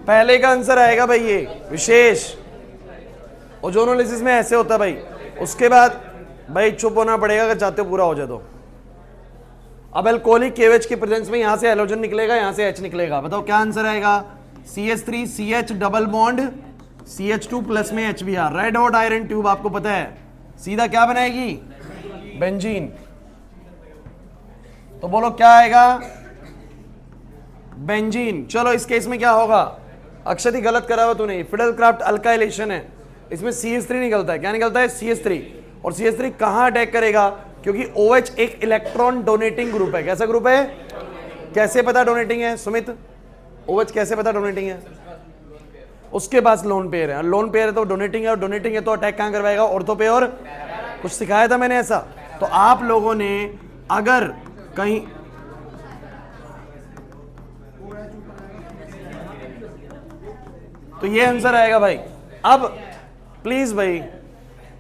पहले का आंसर आएगा भाई ये विशेष। ओजोनोलिसिस में ऐसे होता है भाई। उसके बाद भाई चुप होना पड़ेगा अगर चाहते हो पूरा हो जाए तो। अब एल्कोहलिक केवेज की प्रेजेंस में यहां से हैलोजन निकलेगा, यहां से H निकलेगा। बताओ क्या आंसर आएगा? CH3 CH double bond CH2 plus में HBr। Red hot iron tube आपको पता है सीधा क्या बनाएगी? बेंजीन। तो बोलो क्या आएगा? बेंजीन। चलो इस केस में क्या होगा? अक्षत ही गलत करा हुआ तूने। फिडेल क्राफ्ट अल्काइलेशन है, इसमें CH3 निकलता है। क्या निकलता है? CH3। और CH3 कहां अटैक करेगा? क्योंकि OH एक इलेक्ट्रॉन डोनेटिंग ग्रुप है। कैसा ग्रुप है? कैसे पता डोनेटिंग है सुमित? OH कैसे पता डोनेटिंग है? उसके पास लोन पेयर है। लोन पेयर है तो डोनेटिंग है, और डोनेटिंग है तो अटैक कहां करवाएगा? ऑर्थो पे। और कुछ सिखाया था मैंने ऐसा? तो आप लोगों ने अगर कहीं तो ये आंसर आएगा भाई। अब प्लीज भाई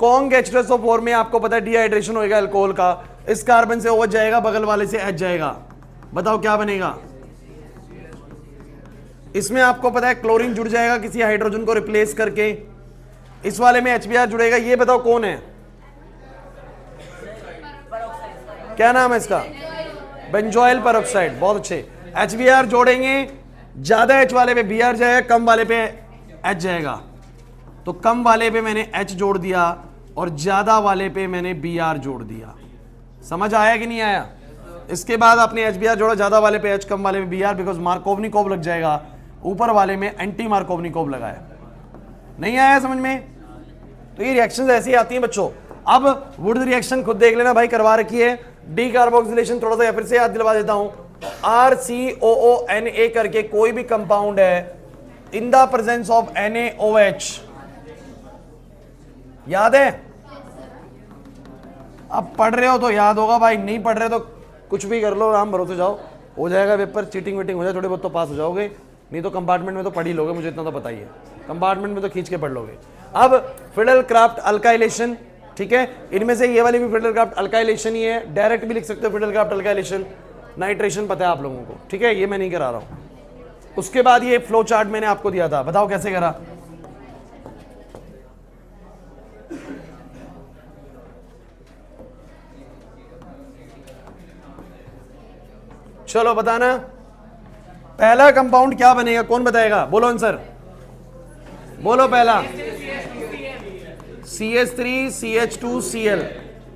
कॉन्ग H2SO4 में आपको पता है डिहाइड्रेशन होएगा अल्कोहल का। इस कार्बन से OH जाएगा, बगल वाले से H जाएगा। बताओ क्या बनेगा? इसमें आपको पता है क्लोरीन जुड़ जाएगा किसी हाइड्रोजन को रिप्लेस करके। इस वाले में HBr जुड़ेगा। ये बताओ कौन है? क्या नाम है इसका? Benzoyl peroxide. बहुत अच्छे। HBr जोड़ेंगे, ज्यादा H वाले पे Br जाएगा, कम वाले पे H जाएगा। तो कम वाले पे मैंने H जोड़ दिया और ज्यादा वाले पे मैंने Br जोड़ दिया। समझ आया कि नहीं आया? इसके बाद आपने HBr जोड़ा, ज्यादा वाले पे H, कम वाले पे Br, बिकॉज मार्कोवनिकोव लग जाएगा। ऊपर वाले में एंटी मार्कोवनिकोव लगाया। नहीं आया समझ में? तो ये रिएक्शंस ऐसी आती हैं बच्चों। अब वुड रिएक्शन खुद देख लेना भाई, करवा रखी है। डी कार्बोक्सिलेशन थोड़ा सा फिर से याद दिलवा देता हूं। RCOONA करके कोई भी कंपाउंड है in the presence of NaOH, याद है? अब पढ़ रहे हो तो याद होगा भाई, नहीं पढ़ रहे तो कुछ भी कर लो, राम भरोसे जाओ, हो जाएगा पेपर। चीटिंग वीटिंग हो जाए थोड़े बहुत तो पास हो जाओगे, नहीं तो कंपार्टमेंट में तो पढ़ ही लोगे, मुझे इतना तो पता ही है। कंपार्टमेंट में तो खींच के पढ़ लोगे। अब फिडेल क्राफ्ट अल्काइलेशन, ठीक है, इनमें से ये वाली भी फिडेल क्राफ्ट अल्काइलेशन ही है। डायरेक्ट भी लिख सकते हो फिडेल क्राफ्ट अल्काइलेशन। नाइट्रेशन पता है आप लोगों को, ठीक है, ये मैं नहीं करा रहा हूं। उसके बाद ये फ्लो चार्ट मैंने आपको दिया था, बताओ कैसे करा? चलो बताना, पहला कंपाउंड क्या बनेगा? कौन बताएगा? बोलो आंसर, बोलो पहला। CH3 CH2Cl।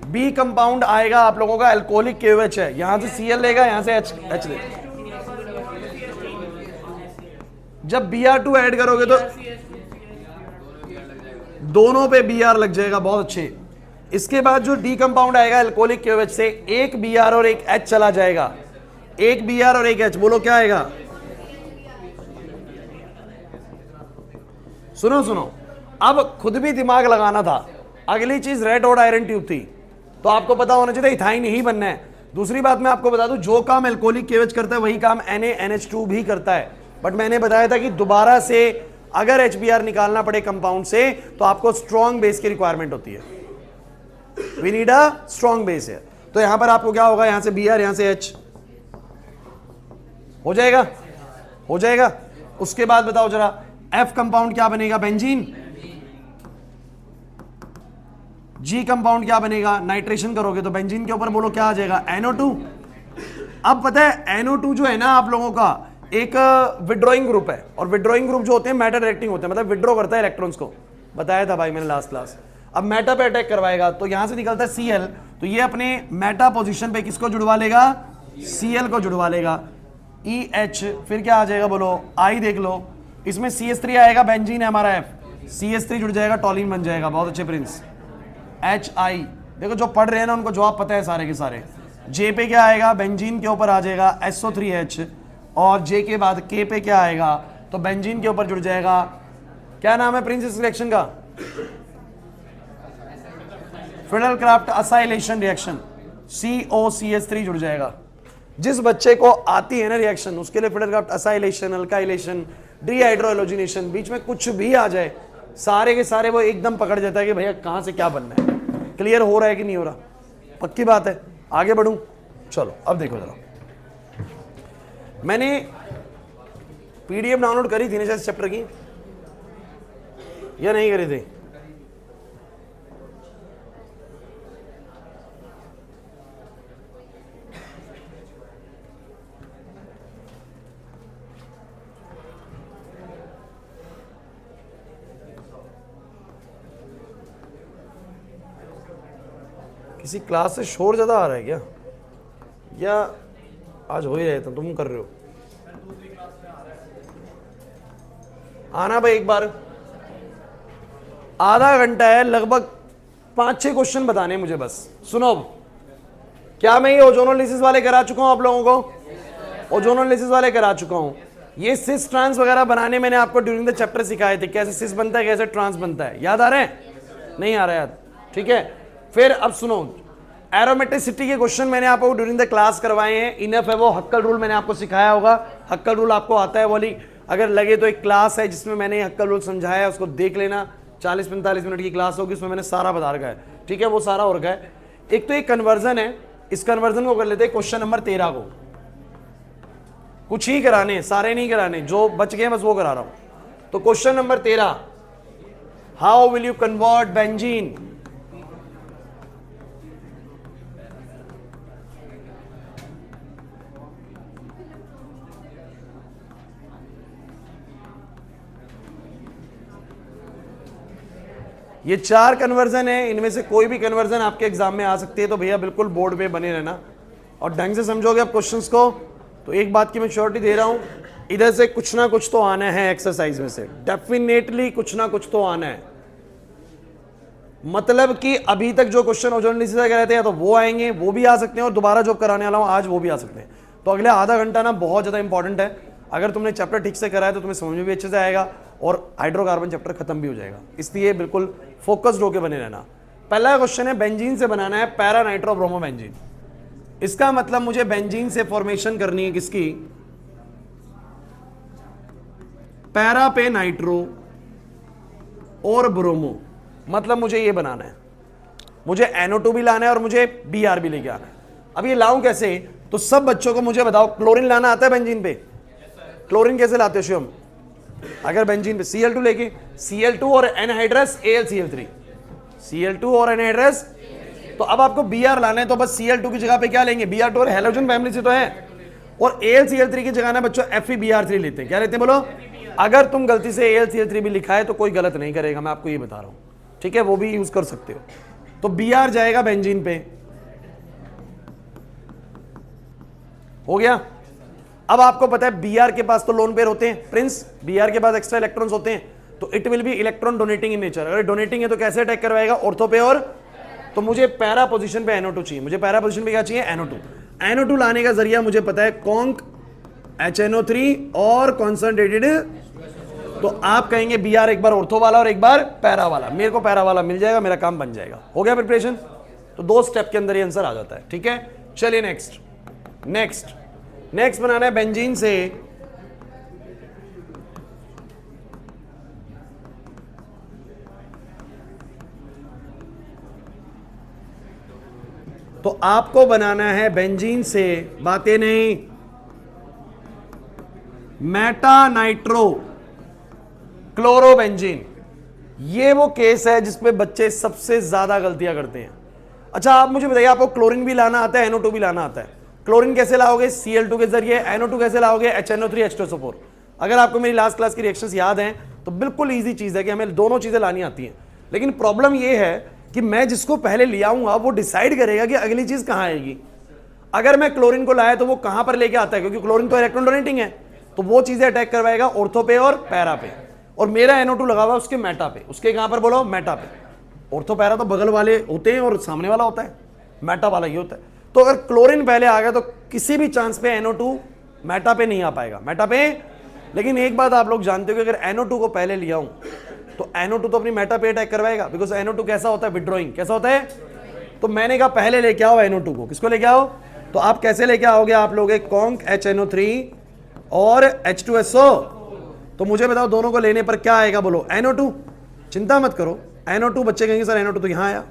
बी कंपाउंड आएगा आप लोगों का अल्कोहलिक KOH है। यहां से Cl लेगा, यहां से H लेगा। जब Br2 ऐड करोगे तो दोनों पे Br लग जाएगा। बहुत अच्छे। इसके बाद जो डी कंपाउंड आएगा अल्कोहलिक KOH से, एक Br और एक H चला जाएगा। एक Br और एक H, बोलो क्या आएगा? सुनो सुनो, अब खुद भी दिमाग लगाना था। अगली चीज रेड हॉट आयरन ट्यूब थी, तो आपको पता होना चाहिए इथाइन ही बनना है। दूसरी बात मैं आपको बता दूं, जो काम अल्कोहलिक KOH करता है वही काम NaNH2 भी करता है। बट मैंने बताया था कि दोबारा से अगर HBr निकालना पड़े कंपाउंड से तो आपको स्ट्रॉन्ग बेस की रिक्वायरमेंट होती है। We need a strong base है। तो यहां पर आपको क्या होगा? यहां से Br, यहां से H हो जाएगा, हो जाएगा। उसके बाद बताओ जरा, F कंपाउंड क्या बनेगा? बेंजीन। G कंपाउंड क्या बनेगा? नाइट्रेशन करोगे तो बेंजीन के ऊपर बोलो क्या आ जाएगा? NO2। अब पता है NO2 जो है ना आप लोगों का एक विड्रॉइंग ग्रुप है, और विड्रॉइंग ग्रुप जो होते हैं मेटा डायरेक्टिंग होते हैं, मतलब विड्रॉ करता है इलेक्ट्रॉन्स को। बताया था भाई मैंने लास्ट क्लास। अब मेटा पे अटैक करवाएगा तो यहां से निकलता है Cl, तो ये अपने मेटा पोजीशन पे किसको जुड़वा लेगा? Cl को जुड़वा लेगा। EH, फिर क्या आ जाएगा बोलो? I देख लो, इसमें CH3 आएगा, बेंजीन है हमारा F, CH3 जुड़ जाएगा, टॉलिन बन जाएगा। बहुत अच्छे प्रिंस। HI, देखो जो पढ़ रहे हैं ना उनको जवाब पता है सारे के सारे। J पे क्या आएगा? बेंजीन के ऊपर आ जाएगा SO3H, और J के बाद K पे क्या आएगा? तो बेंजीन के ऊपर जुड़ जाएगा, क्या नाम है प्रिंस इस रिएक्शन का? Fidel craft acylation reaction. COCH3 जुड़ जाएगा। जिस बच्चे को आती है ना रिएक्शन, उसके लिए फिडेल क्राफ्ट असाइलेशन, अल्काइलेशन, डीहाइड्रोएलोजिनेशन, बीच में कुछ भी आ जाए सारे के सारे वो एकदम पकड़ जाता है कि भैया कहां से क्या बनना है। क्लियर हो रहा है कि नहीं हो रहा? पक्की बात है। आगे बढ़ूं? चलो अब देखो जरा, मैंने पीडीएफ डाउनलोड करी थी ना इस चैप्टर की, या नहीं करी थी? किसी क्लास से शोर ज्यादा आ रहा है क्या, या आज हो ही रहे थे तुम कर रहे हो? आना भाई एक बार, आधा घंटा है, लगभग 5-6 क्वेश्चन बताने हैं मुझे बस। सुनो, क्या मैं ये ओजोनोलिसिस वाले करा चुका हूं आप लोगों को? ओजोनोलिसिस वाले करा चुका हूं। ये सिस ट्रांस वगैरह बनाने मैंने आपको ड्यूरिंग द चैप्टर सिखाए थे, कैसे सिस बनता है, कैसे ट्रांस बनता है। याद आ रहे हैं? नहीं आ रहा है याद? ठीक है, फिर अब सुनो, एरोमेटिसिटी के क्वेश्चन मैंने आपको ड्यूरिंग द क्लास करवाए हैं, इनफ है वो। हक्कल रूल मैंने आपको सिखाया होगा, हक्कल रूल आपको आता है वाली, अगर लगे तो एक क्लास है जिसमें मैंने हक्कल रूल समझाया है, उसको देख लेना। 40-45 मिनट की क्लास होगी, उसमें मैंने सारा बता रखा है, ठीक है, वो सारा हो रखा है। एक तो एक कन्वर्जन है, इस कन्वर्जन को कर लेते हैं क्वेश्चन नंबर 13 को। कुछ ही कराने, सारे नहीं कराने, जो बच गए बस वो करा रहा हूं। तो question number 13, how will you convert benzene ये 4 कन्वर्जन है, इनमें से कोई भी कन्वर्जन आपके एग्जाम में आ सकती है, तो भैया बिल्कुल बोर्ड पे बने रहना और ढंग से समझोगे आप क्वेश्चंस को। तो एक बात की मैं श्योरिटी दे रहा हूं, इधर से कुछ ना कुछ तो आना है एक्सरसाइज में से, डेफिनेटली कुछ ना कुछ तो आना है। मतलब कि अभी तक जो क्वेश्चन ओजोनोलिसिस का रहते हैं तो वो आएंगे, वो भी आ सकते हैं, और दोबारा जो कराने वाला हूं आज वो भी आ सकते हैं। तो अगले आधा घंटा ना बहुत ज्यादा इंपॉर्टेंट है। अगर तुमने चैप्टर ठीक से करा है तो तुम्हें समझ में भी अच्छे से आएगा और हाइड्रोकार्बन चैप्टर खत्म भी हो जाएगा, इसलिए बिल्कुल फोकस्ड होकर बने रहना। पहला क्वेश्चन है, बेंजीन से बनाना है पैरा नाइट्रो ब्रोमो बेंजीन। इसका मतलब मुझे बेंजीन से फॉर्मेशन करनी है किसकी? पैरा पे नाइट्रो और ब्रोमो, मतलब मुझे ये बनाना है, मुझे NO2 भी लाना है और मुझे Br भी लेके आना है। अब ये लाऊं कैसे? तो सब बच्चों को मुझे बताओ, क्लोरीन लाना आता है बेंजीन पे? क्लोरीन कैसे लाते हो शिवम? अगर बेंजीन पे Cl2 लेके, Cl2 और एनहाइड्रस AlCl3, Cl2 और एनहाइड्रस। तो अब आपको Br लाना है, तो बस Cl2 की जगह पे क्या लेंगे? Br2 और हैलोजन फैमिली से तो है, और AlCl3 की जगह ना बच्चों FeBr3 लेते हैं। क्या लेते हैं बोलो? अगर तुम गलती से AlCl3 भी लिखा है तो कोई गलत नहीं करेगा, मैं आपको ये बता रहा हूं, ठीक है, वो भी यूज कर सकते हो। तो Br जाएगा बेंजीन पे, हो गया। अब आपको पता है Br के पास तो लोन पेयर होते हैं प्रिंस, Br के पास एक्स्ट्रा इलेक्ट्रॉन्स होते हैं, तो it will be electron donating in nature. अगर डोनेटिंग है तो कैसे अटैक करवाएगा? ऑर्थो पे। और तो मुझे पैरा पोजीशन पे NO2 चाहिए, मुझे पैरा पोजीशन पे क्या चाहिए? NO2। NO2 लाने का जरिया मुझे पता है कॉन्क HNO3 और कॉन्संट्रेटेड। तो आप कहेंगे Br एक बार ऑर्थो वाला और एक बार पैरा वाला, मेरे को पैरा वाला मिल जाएगा, मेरा काम बन जाएगा। हो गया प्रिपरेशन? तो 2 स्टेप के अंदर ये आंसर आ जाता है, ठीक है। चलिए नेक्स्ट बनाना है बेंजीन से तो आपको बनाना है बेंजीन से, बातें नहीं, मेटा नाइट्रो क्लोरोबेंजीन। ये वो केस है जिसमें बच्चे सबसे ज्यादा गलतियां करते हैं। अच्छा आप मुझे बताइए, आपको क्लोरीन भी लाना आता है, NO2 भी लाना आता है। क्लोरीन कैसे लाओगे? Cl2 के जरिए। NO2 कैसे लाओगे? HNO3 H2SO4। अगर आपको मेरी लास्ट क्लास की रिएक्शंस याद हैं तो बिल्कुल इजी चीज है कि हमें दोनों चीजें लानी आती हैं, लेकिन प्रॉब्लम ये है कि मैं जिसको पहले ले आऊंगा वो डिसाइड करेगा कि अगली चीज कहां आएगी। अगर मैं क्लोरीन को लाया तो वो कहां पर लेके आता है, क्योंकि क्लोरीन तो इलेक्ट्रॉन डोनेटिंग है, तो वो चीजें अटैक करवाएगा ऑर्थो पे और पैरा पे, और मेरा NO2 लगा हुआ उसके मेटा पे। उसके कहां पर बोलो? मेटा पे। ऑर्थो पैरा तो बगल वाले होते हैं और सामने वाला होता है, मेटा वाला ये होता है। तो अगर क्लोरीन पहले आ गया तो किसी भी चांस पे NO2 मेटा पे नहीं आ पाएगा, मेटा पे। लेकिन एक बात आप लोग जानते हो कि अगर NO2 को पहले लिया हूं तो NO2 तो अपनी मेटा पे अटैक करवाएगा, बिकॉज NO2 कैसा होता है? विड्रॉइंग। कैसा होता है? तो मैंने कहा पहले लेके आओ NO2 को। किसको लेके आओ? तो आप कैसे लेके आओगे? आप लोगे कॉन्क HNO3 और H2SO। तो मुझे बताओ दोनों को लेने पर क्या आएगा? बोलो NO2। चिंता मत करो, NO2 बच्चे कहेंगे सर NO2 तो यहां आया,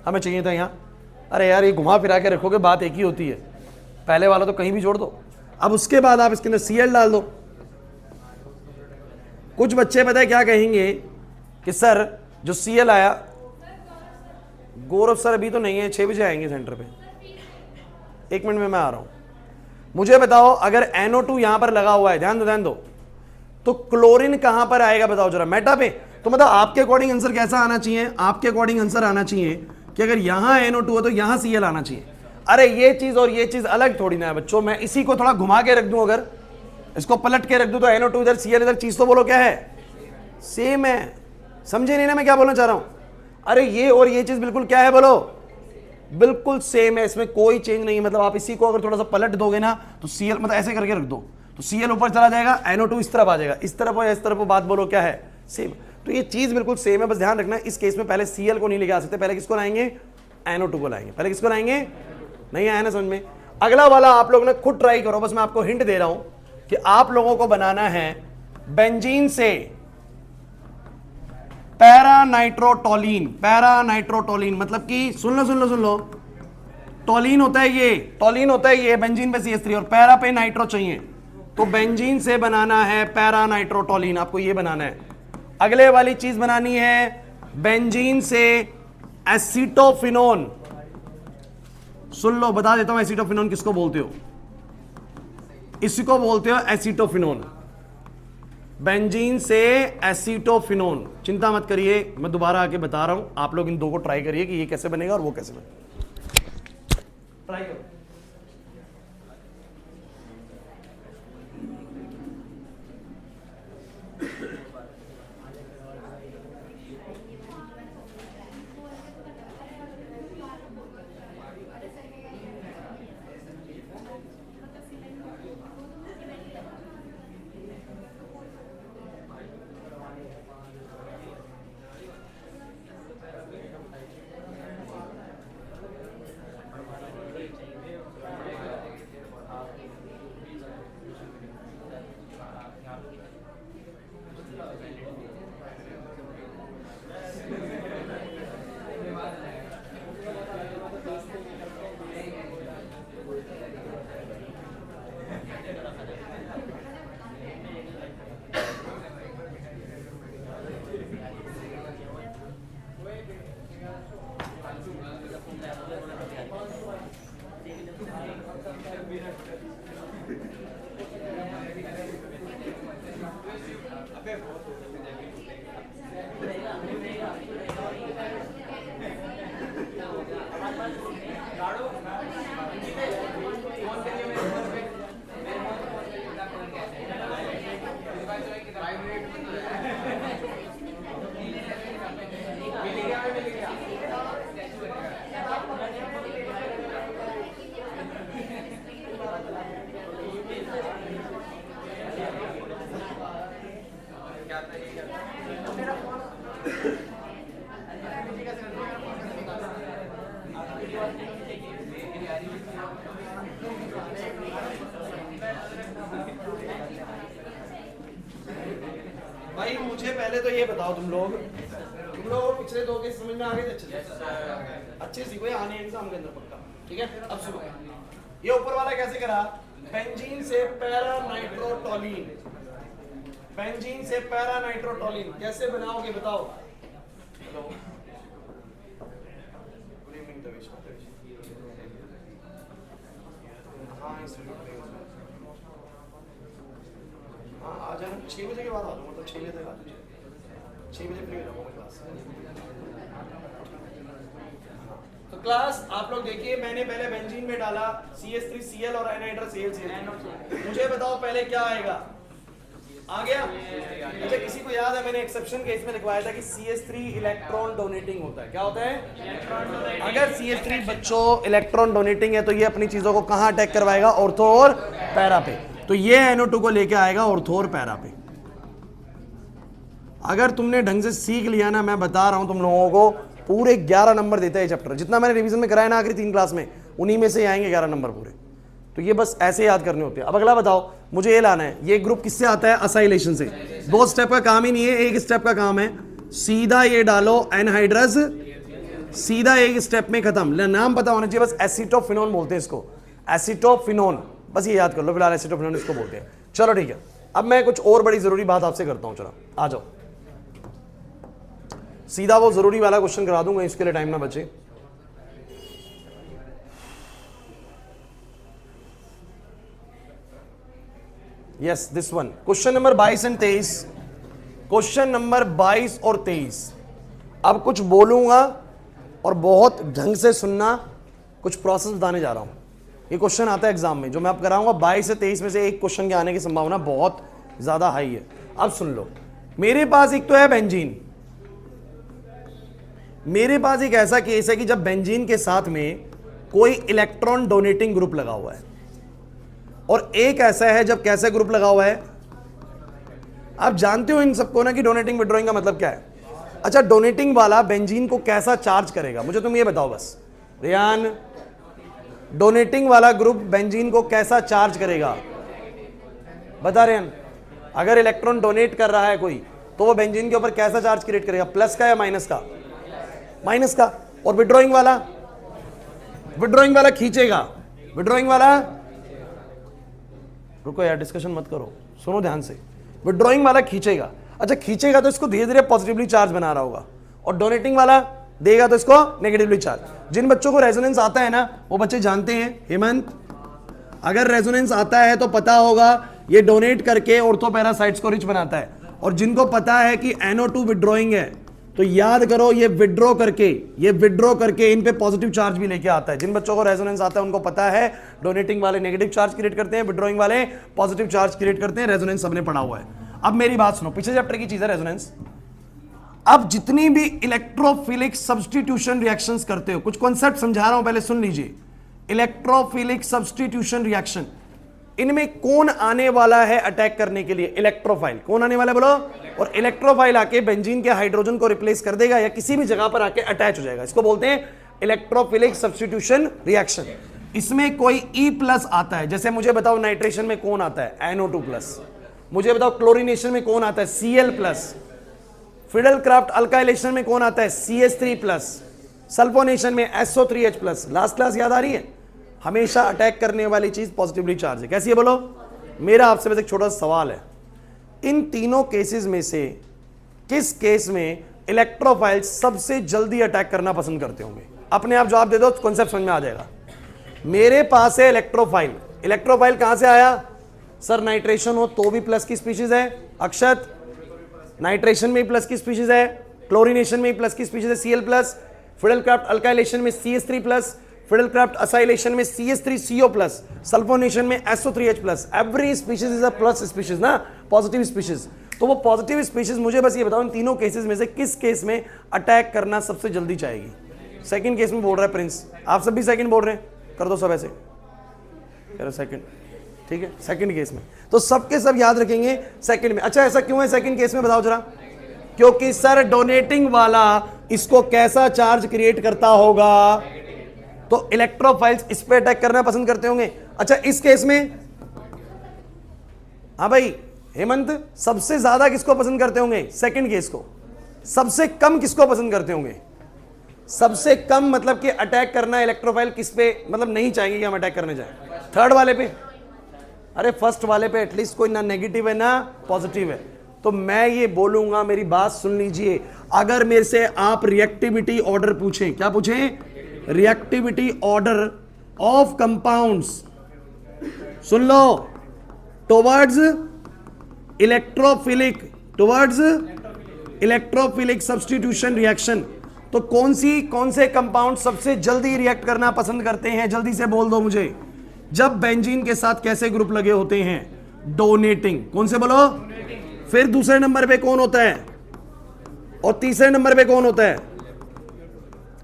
हमें चाहिए था यहां। अरे यार ये घुमा फिरा के रखोगे, बात एक ही होती है, पहले वाला तो कहीं भी जोड़ दो। अब उसके बाद आप इसके अंदर Cl डाल दो। कुछ बच्चे पता है क्या कहेंगे कि सर जो Cl आया, गौरव सर अभी तो नहीं है, 6 बजे आएंगे सेंटर पे, 1 मिनट में मैं आ रहा हूं। मुझे बताओ अगर NO2 यहां पर लगा हुआ है, ध्यान दो, तो क्लोरीन कहां पर आएगा बताओ जरा, मेटा पे। तो मतलब आपके अकॉर्डिंग आंसर कैसा आना चाहिए, आपके अकॉर्डिंग आंसर आना चाहिए कि अगर यहां NO2 है तो यहां Cl आना चाहिए। अरे ये चीज और ये चीज अलग थोड़ी ना है बच्चों। मैं इसी को थोड़ा घुमा के रख दूं, अगर इसको पलट के रख दूं तो NO2 इधर Cl इधर, चीज तो बोलो क्या है, सेम है। समझे नहीं ना मैं क्या बोलना चाह रहा हूं? अरे ये और ये चीज बिल्कुल क्या है बोलो, बिल्कुल सेम है, इसमें कोई चेंज नहीं है। मतलब आप इसी को अगर थोड़ा सा पलट दोगे ना तो Cl, मतलब ऐसे करके रख दो तो Cl ऊपर चला जाएगा, NO2 इस तरफ आ जाएगा, इस तरफ और इस तरफ बात बोलो क्या है, सेम। तो ये चीज बिल्कुल सेम है, बस ध्यान रखना इस केस में पहले Cl को नहीं लेके आ सकते, पहले किसको लाएंगे, NO2 को लाएंगे। पहले किसको लाएंगे, नहीं आया ना समझ में? अगला वाला आप लोग ने खुद ट्राई करो, बस मैं आपको हिंट दे रहा हूं कि आप लोगों को बनाना है बेंजीन से पैरा नाइट्रोटोलीन। पैरा नाइट्रोटोलीन मतलब कि सुन लो, टोलीन होता है ये, टोलीन होता है ये, बेंजीन पे CH3 और पैरा पे नाइट्रो चाहिए, तो बेंजीन से बनाना है पैरा नाइट्रोटोलीन, आपको ये बनाना है। अगले वाली चीज बनानी है बेंजीन से एसीटोफिनोन। सुन लो, बता देता हूं एसीटोफिनोन किसको बोलते हो, इसको बोलते हो एसीटोफिनोन। बेंजीन से एसीटोफिनोन, चिंता मत करिए, मैं दोबारा आके बता रहा हूं, आप लोग इन दो को ट्राई करिए कि ये कैसे बनेगा और वो कैसे बनेगा, ट्राई करो। भाई मुझे पहले तो ये बताओ, तुम लोग पिछले 2 केस समझ में आ गए थे अच्छे सीखो, ये आने एग्जाम के अंदर पक्का, ठीक है। अब सुनो, ये ऊपर वाला कैसे करा, बेंजीन से पैरा नाइट्रोटोलीन, बेंजीन से पैरा नाइट्रोटोलीन कैसे बनाओगे बताओ। Hello, good evening Tavesh. हाँ आ जाना, 6 बजे के बाद आ जाओ, मतलब 6 बजे तक आ जाओ, 6 बजे फ्री हो जाऊंगा मैं क्लास। तो क्लास आप लोग देखिए, मैंने पहले बेंजीन में डाला CH3 Cl और एनहाइड्रस Cl। मुझे बताओ पहले क्या आएगा, आ गया? मुझे किसी को याद है, मैंने एक्सेप्शन केस में लिखवाया था कि CH3 इलेक्ट्रॉन डोनेटिंग होता है। क्या होता है? अगर CH3 बच्चों इलेक्ट्रॉन डोनेटिंग है तो ये अपनी चीजों को कहां अटैक करवाएगा, ऑर्थो और पैरा पे। तो ये NO2 को लेके आएगा ऑर्थो और पैरा पे। अगर तुमने ढंग से सीख लिया ना, मैं बता रहा हूं तुम लोगों को, पूरे 11 नंबर देता है चैप्टर, जितना मैंने रिवीजन में कराया ना आखिरी 3 क्लास में, उन्हीं में से आएंगे 11 नंबर पूरे। तो ये बस ऐसे याद करने होते हैं। अब अगला बताओ, मुझे ये लाना है, ये ग्रुप किससे आता है, असाइलेशन से। 2 स्टेप का काम ही नहीं है, 1 स्टेप का काम है। सीधा ये डालो एनहाइड्रस, सीधा 1 स्टेप में खत्म। नाम पता होना चाहिए बस, एसीटोफिनोन बोलते हैं इसको, एसीटोफिनोन। बस ये याद कर लो, फिलहाल एसिटोफिनोन इसको बोलते हैं। चलो ठीक है, अब मैं कुछ और बड़ी जरूरी बात आपसे करता हूं। चलो आ जाओ, सीधा वो जरूरी वाला क्वेश्चन करा दूंगा, इसके लिए टाइम ना बचे। Yes this one, question number 22 and 23, question number 22 और 23। अब कुछ बोलूंगा और बहुत ढंग से सुनना, कुछ प्रोसेस बताने जा रहा हूं। ये क्वेश्चन आता है एग्जाम में, जो मैं अब कराऊंगा 22 से 23 में से एक क्वेश्चन के आने की संभावना बहुत ज्यादा हाई है। अब सुन लो, मेरे पास एक तो है बेंजीन, मेरे पास एक ऐसा केस है कि जब बेंजीन के साथ में कोई इलेक्ट्रॉन डोनेटिंग ग्रुप लगा हुआ है, और एक ऐसा है जब कैसे ग्रुप लगा हुआ है। आप जानते हो इन सबको ना कि डोनेटिंग विड्रॉइंग का मतलब क्या है। अच्छा, डोनेटिंग वाला बेंजीन को कैसा चार्ज करेगा, मुझे तुम ये बताओ बस रियान, डोनेटिंग वाला ग्रुप बेंजीन को कैसा चार्ज करेगा, बता रियान। अगर इलेक्ट्रॉन डोनेट कर रहा है कोई, तो वो बेंजीन के ऊपर कैसा चार्ज क्रिएट करेगा, प्लस का या माइनस का, माइनस का। और विड्रॉइंग वाला, विड्रॉइंग वाला खींचेगा, विड्रॉइंग वाला, रुको यार डिस्कशन मत करो, सुनो ध्यान से, विड्रॉइंग वाला खींचेगा। अच्छा खींचेगा तो इसको धीरे धीरे पॉजिटिवली चार्ज बना रहा होगा, और डोनेटिंग वाला देगा तो इसको नेगेटिवली चार्ज। जिन बच्चों को रेजोनेंस आता है ना, वो बच्चे जानते हैं हेमंत, अगर रेजोनेंस आता है तो पता होगा ये डोनेट करके ऑर्थोपैरासाइट्स को रिच बनाता है। और जिनको पता है कि NO2 विड्रॉइंग है, तो याद करो ये विड्रॉ करके इन पे पॉजिटिव चार्ज भी लेके आता है। जिन बच्चों को रेजोनेंस आता है उनको पता है डोनेटिंग वाले नेगेटिव चार्ज क्रिएट करते हैं, विड्रॉइंग वाले पॉजिटिव चार्ज क्रिएट करते हैं। रेजोनेंस सबने पढ़ा हुआ है। अब मेरी बात सुनो, पीछे चैप्टर की चीज है रेजोनेंस। अब जितनी भी इलेक्ट्रोफिलिक सब्स्टिट्यूशन रिएक्शंस करते हो, कुछ कॉन्सेप्ट समझा रहा हूं, पहले सुन लीजिए। इलेक्ट्रोफिलिक सब्स्टिट्यूशन रिएक्शन, इनमें कौन आने वाला है अटैक करने के लिए, इलेक्ट्रोफाइल। कौन आने वाला है बोलो, और इलेक्ट्रोफाइल आके बेंजीन के हाइड्रोजन को रिप्लेस कर देगा या किसी भी जगह पर आके अटैच हो जाएगा। इसको बोलते हैं इलेक्ट्रोफिलिक सब्स्टिट्यूशन रिएक्शन। इसमें कोई E+ आता है, जैसे मुझे बताओ नाइट्रेशन में कौन आता है, NO2+। मुझे बताओ क्लोरीनेशन में कौन आता है, Cl+। फिडेलक्राफ्ट अल्काइलेशन में कौन आता है, CH3+। सल्फोनेशन में SO3H+। लास्ट क्लास याद आ रही है। हमेशा अटैक करने वाली चीज पॉजिटिवली चार्ज है। कैसी है बोलो। मेरा आपसे बस एक छोटा सा सवाल है, इन तीनों केसेस में से किस केस में इलेक्ट्रोफाइल सबसे जल्दी अटैक करना पसंद करते होंगे? अपने आप जवाब दे दो, कॉन्सेप्ट समझ में आ जाएगा। मेरे पास है इलेक्ट्रोफाइल। इलेक्ट्रोफाइल कहां से आया सर? नाइट्रेशन हो तो भी प्लस की स्पीशीज है, अक्षत नाइट्रेशन में प्लस की स्पीशीज है, क्लोरीनेशन में प्लस की स्पीशीज है Cl+, फिडेलक्राफ्ट अल्काइलेशन में CH3+, फिडेलक्राफ्ट असाइलेशन में CH3CO+, सल्फोनेशन में SO3H+। Every species is a plus species ना, पॉजिटिव स्पीशीज। तो वो पॉजिटिव स्पीशीज मुझे बस ये बताओ, इन तीनों केसेस में से किस केस में अटैक करना सबसे जल्दी चाहेगी? सेकंड केस में बोल रहा है प्रिंस, आप सब भी सेकंड बोल रहे हैं, कर दो सब ऐसे, करो सेकंड, ठीक है, सेकंड केस में। तो सबके सब याद रखेंगे सेकंड में। अच्छा ऐसा क्यों है सेकंड केस में, बताओ जरा। क्योंकि सर डोनेटिंग वाला इसको कैसा चार्ज क्रिएट करता होगा, तो इलेक्ट्रोफाइल्स इस पे अटैक करना पसंद करते होंगे। अच्छा इस केस में, हाँ भाई हेमंत, सबसे ज्यादा किसको पसंद करते होंगे? सेकंड केस को। सबसे कम किसको पसंद करते होंगे? सबसे कम मतलब कि अटैक करना इलेक्ट्रोफाइल किस पे, मतलब नहीं चाहेंगे कि हम अटैक करने जाए? थर्ड वाले पे। अरे फर्स्ट वाले पे एटलीस्ट कोई ना नेगेटिव है ना पॉजिटिव है। तो मैं ये बोलूंगा, मेरी बात सुन लीजिए, अगर मेरे से आप रिएक्टिविटी ऑर्डर पूछें, क्या पूछें? Reactivity order of compounds, soon low, towards electrophilic substitution reaction, तो कौन से कंपाउंड सबसे जल्दी रिएक्ट करना पसंद करते हैं? जल्दी से बोल दो मुझे। जब बेंजीन के साथ कैसे ग्रुप लगे होते हैं? डोनेटिंग। कौन से बोलो? फिर दूसरे नंबर पे कौन होता है? और तीसरे नंबर पे कौन होता है?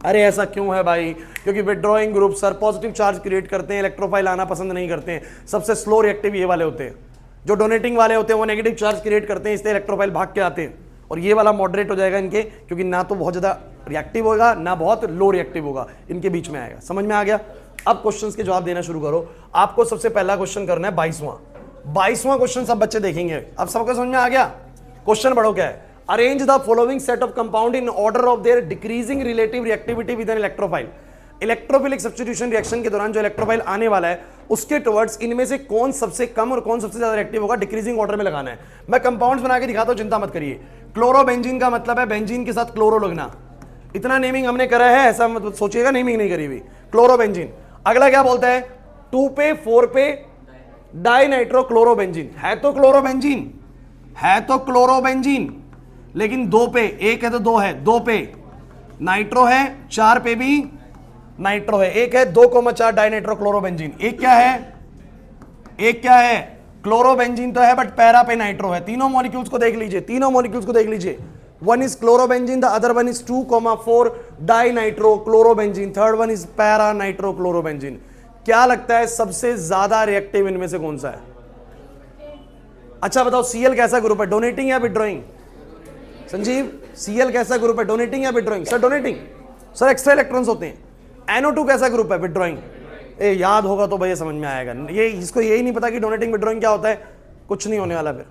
अरे ऐसा क्यों है भाई? क्योंकि withdrawing group sir positive charge create करते हैं, इलेक्ट्रोफाइल आना पसंद नहीं करते हैं। सबसे स्लो रिएक्टिव ये वाले होते हैं। जो डोनेटिंग वाले होते हैं वो नेगेटिव चार्ज क्रिएट करते हैं, इसलिए इलेक्ट्रोफाइल भाग के आते हैं। और ये वाला मॉडरेट हो जाएगा इनके, क्योंकि ना तो बहुत ज्यादा रिएक्टिव होगा ना बहुत लो रिएक्टिव होगा, इनके बीच में आएगा। समझ में आ गया? अब क्वेश्चंस के जवाब देना शुरू करो। आपको सबसे पहला क्वेश्चन करना है 22वां क्वेश्चन, सब बच्चे देखेंगे। अब सबको समझ में आ गया? क्वेश्चन पढ़ो क्या है। Arrange the following set of compound in order of their decreasing relative reactivity with an electrophile. Electrophilic substitution reaction के दौरान जो इलेक्ट्रोफाइल आने वाला है उसके टुवर्ड्स इनमें से कौन सबसे कम और कौन सबसे ज्यादा रिएक्टिव होगा, डिक्रीजिंग ऑर्डर में लगाना है। मैं कंपाउंड्स बना के दिखाता हूं, चिंता मत करिए। क्लोरोबेंजीन का मतलब है बेंजीन के साथ क्लोरो लगना, इतना नेमिंग हमने करा है, ऐसा मतलब सोचिएगा नेमिंग नहीं करी हुई। क्लोरोबेंजीन। अगला क्या बोलता है, 2 पे 4 पे डाई नाइट्रो क्लोरोबेंजीन, है तो क्लोरोबेंजीन, है तो क्लोरोबेंजीन, लेकिन 2 पे, एक है तो 2 है, 2 पे नाइट्रो है, 4 पे भी नाइट्रो है, एक है 2,4 डाई नाइट्रो क्लोरोबेंजीन। एक क्या है, एक क्या है, क्लोरोबेंजीन तो है बट पैरा पे नाइट्रो है। तीनों मॉलिक्यूल्स को देख लीजिए, तीनों मॉलिक्यूल्स को देख लीजिए, one is chlorobenzene, the other one is 2,4 di nitro chlorobenzene, third one is para nitro chlorobenzene. क्या लगता है सबसे ज्यादा रिएक्टिव इनमें से कौन सा है? अच्छा बताओ, Cl कैसा ग्रुप है, डोनेटिंग या विड्रॉइंग? संजीव, Cl कैसा ग्रुप है, डोनेटिंग या withdrawing? Sir donating, sir extra electrons होते हैं। NO2 कैसा ग्रुप है, विड्रॉइंग। ए याद होगा तो भैया समझ में आएगा, ये इसको यही नहीं पता कि डोनेटिंग विड्रॉइंग क्या होता है, कुछ नहीं होने वाला, फिर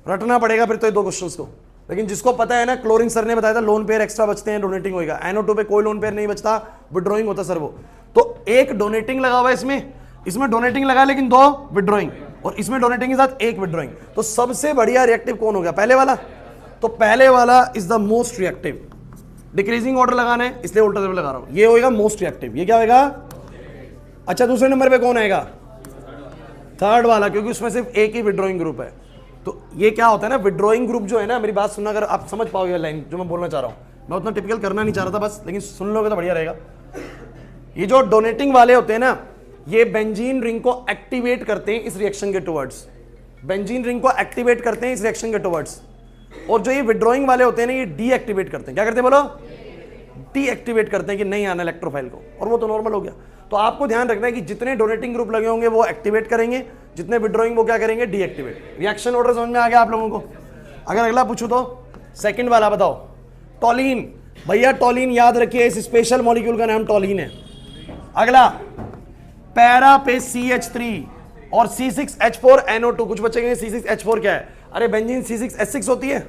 रटना पड़ेगा फिर तो ये 2 क्वेश्चंस को। लेकिन जिसको पता है ना, क्लोरीन सर ने बताया था लोन पेयर एक्स्ट्रा बचते हैं, डोनेटिंग होगा। NO2 पे कोई लोन पेयर नहीं बचता, विड्रॉइंग होता सर वो। तो एक डोनेटिंग लगा हुआ है इसमें डोनेटिंग लगा लेकिन 2 विड्रॉइंग, और इसमें डोनेटिंग के साथ 1 विड्रॉइंग। तो सबसे बढ़िया रिएक्टिव कौन हो गया, पहले वाला। तो पहले वाला is the most reactive. Decreasing order लगाना है इसलिए उल्टा लगा रहा हूं, ये होगा मोस्ट रिएक्टिव। ये क्या होगा? अच्छा, दूसरे नंबर पे कौन आएगा? थर्ड वाला, क्योंकि उसमें सिर्फ एक ही विड्रॉइंग ग्रुप है। तो ये क्या होता है ना, विड्रॉइंग ग्रुप जो है ना, मेरी बात सुनना, अगर आप समझ पाओगे लाइन जो मैं बोलना चाह रहा हूं, मैं उतना टिपिकल करना नहीं चाह रहा था बस, लेकिन सुन लोगे तो बढ़िया रहेगा। ये जो डोनेटिंग वाले होते हैं ना, ये बेंजीन रिंग को एक्टिवेट करते हैं इस रिएक्शन के टुवर्ड्स, बेंजीन रिंग को एक्टिवेट करते हैं इस रिएक्शन के टुवर्ड्स। और जो ये विड्रॉइंग वाले होते हैं ना, ये डीएक्टिवेट करते हैं। क्या करते हैं बोलो? डीएक्टिवेट करते हैं कि नहीं आना इलेक्ट्रोफाइल को, और वो तो नॉर्मल हो गया। तो आपको ध्यान रखना है कि जितने डोनेटिंग ग्रुप लगे होंगे वो एक्टिवेट करेंगे, जितने विड्रॉइंग वो क्या करेंगे, डीएक्टिवेट। रिएक्शन ऑर्डर समझ में आ गया आप लोगों को? अगर अगला पूछूं तो सेकंड वाला बताओ, टॉलिन। भैया टॉलिन याद रखिए, इस स्पेशल मॉलिक्यूल का नाम टॉलिन है। अगला, पैरा पे CH3 और C6H4NO2। कुछ बच्चे कहेंगे C6H4 क्या है? अरे बेंजीन C6H6 होती है।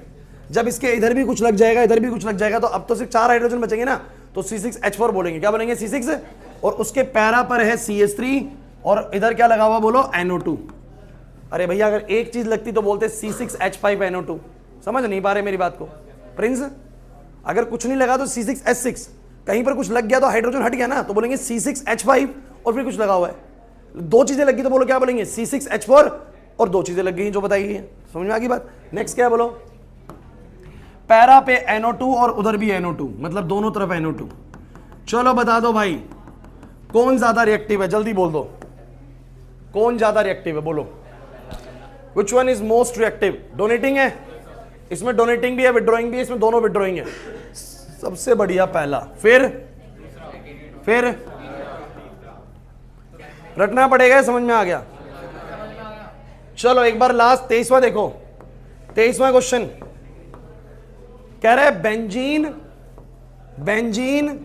जब इसके इधर भी कुछ लग जाएगा, इधर भी कुछ लग जाएगा, तो अब तो सिर्फ 4 हाइड्रोजन बचेंगे ना, तो C6H4 बोलेंगे। क्या बोलेंगे? C6, और उसके पैरा पर है CH3 और इधर क्या लगा हुआ बोलो? NO2। अरे भैया अगर एक चीज लगती तो बोलते C6H5NO2। समझ नहीं पा रहे मेरी बात को प्रिंस? अगर कुछ नहीं लगा तो C6H6, कहीं पर कुछ लग गया तो हाइड्रोजन हट गया ना, तो बोलेंगे C6H5 और फिर कुछ लगा हुआ है। 2 चीजें लगी तो बोलो क्या बोलेंगे? C6H4 और 2 चीजें लग गई जो बताई गई है। समझ में आ गई बात? नेक्स्ट क्या है बोलो? पैरा पे NO2 और उधर भी NO2, मतलब दोनों तरफ NO2। चलो बता दो भाई, कौन ज्यादा रिएक्टिव है? जल्दी बोल दो, कौन ज्यादा रिएक्टिव है बोलो? Which one is most reactive? Donating है, इसमें डोनेटिंग भी है, विड्रॉइंग भी है, इसमें दोनों विड्रॉइंग है। सबसे बढ़िया पहला, फिर रटना पड़ेगा, समझ में आ गया? चलो एक बार लास्ट 23वां देखो, 23वां क्वेश्चन कह रहा है benzene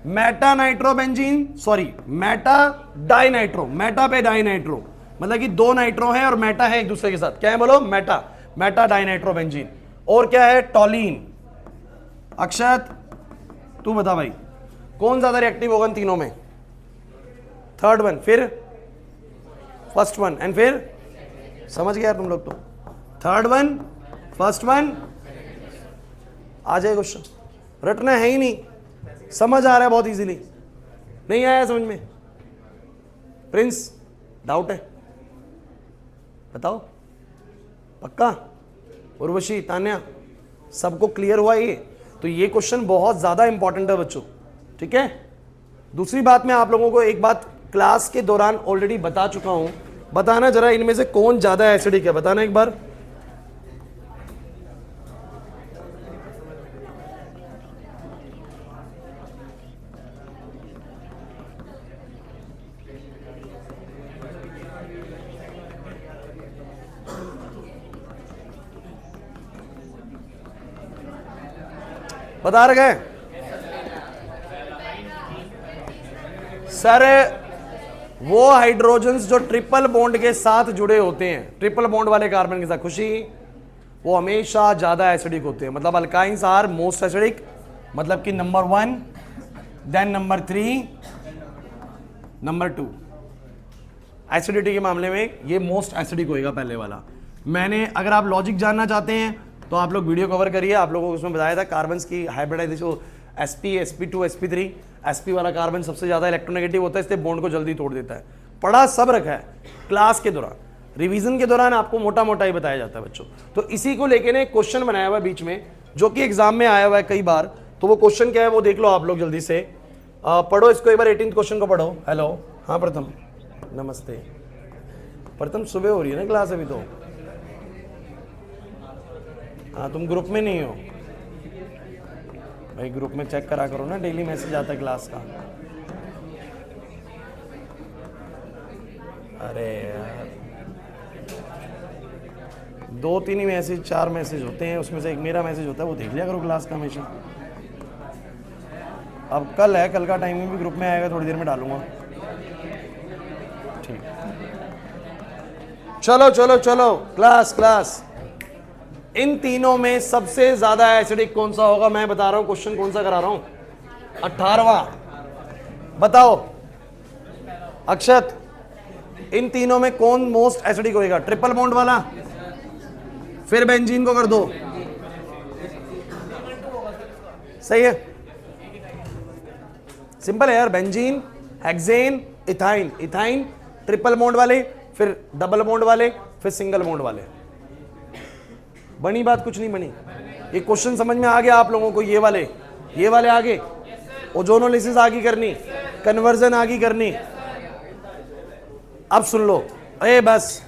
meta nitro benzene, sorry meta di nitro, meta पे डाई नाइट्रो, मतलब कि 2 नाइट्रो है और मेटा है एक दूसरे के साथ। क्या है बोलो? Meta di nitro benzene. और क्या है? टॉलिन। अक्षत तू बता भाई, कौन ज्यादा रिएक्टिव होगा इन तीनों में? थर्ड वन, फिर फर्स्ट वन, एंड फिर समझ गया तुम लोग तो? थर्ड वन, फर्स्ट वन, आ जाए क्वेश्चन। रटना है ही नहीं, समझ आ रहा है बहुत इजीली। नहीं आया समझ में? प्रिंस डाउट है? बताओ पक्का? उर्वशी, तान्या, सबको क्लियर हुआ ये? तो ये क्वेश्चन बहुत ज्यादा इंपॉर्टेंट है बच्चों, ठीक है? दूसरी बात, मैं आप लोगों को एक बात क्लास के दौरान ऑलरेडी बता चुका हूं, बताना जरा इनमें से कौन ज्यादा एसिडिक है, बताना एक बार। बता रहे गए सर, वो हाइड्रोजन्स जो ट्रिपल बॉन्ड के साथ जुड़े होते हैं, ट्रिपल बॉन्ड वाले कार्बन के साथ, खुशी, वो हमेशा ज्यादा एसिडिक होते हैं। मतलब अल्काइंस आर मोस्ट एसिडिक, मतलब कि number 1 then number 3, number 2। Acidity के मामले में ये मोस्ट एसिडिक होएगा पहले वाला। मैंने, अगर आप लॉजिक जानना चाहते हैं तो आप लोग वीडियो कवर करिए, आप लोगों को उसमें बताया था कार्बन्स की hybridization, sp, sp2, sp3। sp वाला कार्बन सबसे ज्यादा इलेक्ट्रोनेगेटिव होता है, इसलिए बॉन्ड को जल्दी तोड़ देता है। पढ़ा सब रखा है क्लास के दौरान, रिवीजन के दौरान आपको मोटा मोटा ही बताया जाता है बच्चों। तो इसी को लेके ने क्वेश्चन बनाया हुआ है बीच में, जो कि एग्जाम में आया हुआ है कई बार। तो वो क्वेश्चन क्या है वो देख लो आप लोग जल्दी से, पढ़ो इसको एक बार। 18th क्वेश्चन को पढ़ो। हेलो, हाँ प्रथम, नमस्ते। प्रथम सुबह हो रही है ना क्लास अभी तो? हाँ, तुम ग्रुप में नहीं हो भाई, ग्रुप में चेक करा करो ना, डेली मैसेज आता है क्लास का। अरे यार, 2-3 ही मैसेज, 4 मैसेज होते हैं, उसमें से एक मेरा मैसेज होता है, वो देख लिया करो क्लास का हमेशा। अब कल है, कल का टाइमिंग भी ग्रुप में आएगा, थोड़ी देर में डालूंगा। ठीक, चलो चलो चलो, क्लास क्लास। इन तीनों में सबसे ज्यादा एसिडिक कौन सा होगा? मैं बता रहा हूं, क्वेश्चन कौन सा करा रहा हूं? 18वां। बताओ अक्षत, इन तीनों में कौन मोस्ट एसिडिक होएगा? ट्रिपल बॉन्ड वाला? फिर बेंजीन को कर दो। सही है, सिंपल है यार। Benzene, hexane, ethyne. Ethyne triple bond वाले, फिर डबल बॉन्ड वाले, फिर सिंगल बॉन्ड वाले। बनी बात? कुछ नहीं बनी। ये क्वेश्चन समझ में आ गया आप लोगों को? ये वाले आगे, ओजोनोलिसिस आगे करनी, कन्वर्जन आगे करनी। अब सुन लो, अरे बस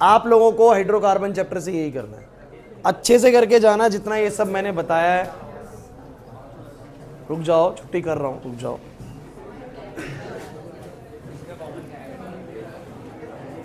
आप लोगों को हाइड्रोकार्बन चैप्टर से यही करना है, अच्छे से करके जाना जितना ये सब मैंने बताया है। रुक जाओ, छुट्टी कर रहा हूं, रुक जाओ।